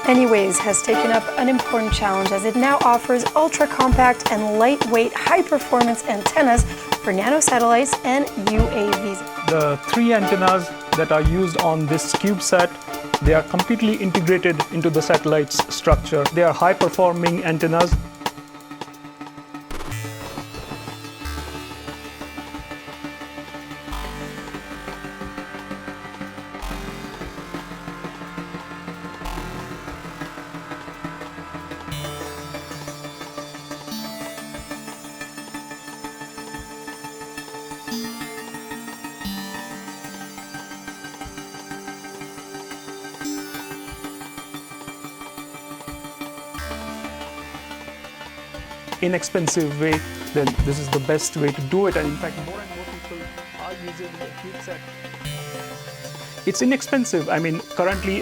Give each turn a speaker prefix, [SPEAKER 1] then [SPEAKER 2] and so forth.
[SPEAKER 1] Anywaves has taken up an important challenge as it now offers ultra-compact and lightweight high-performance antennas for nanosatellites and UAVs.
[SPEAKER 2] The 3 antennas that are used on this CubeSat, they are completely integrated into the satellite's structure. They are high-performing antennas. Inexpensive way, then this is the best way to do it. And in fact, more and more people are using the CubeSat. It's inexpensive. I mean, currently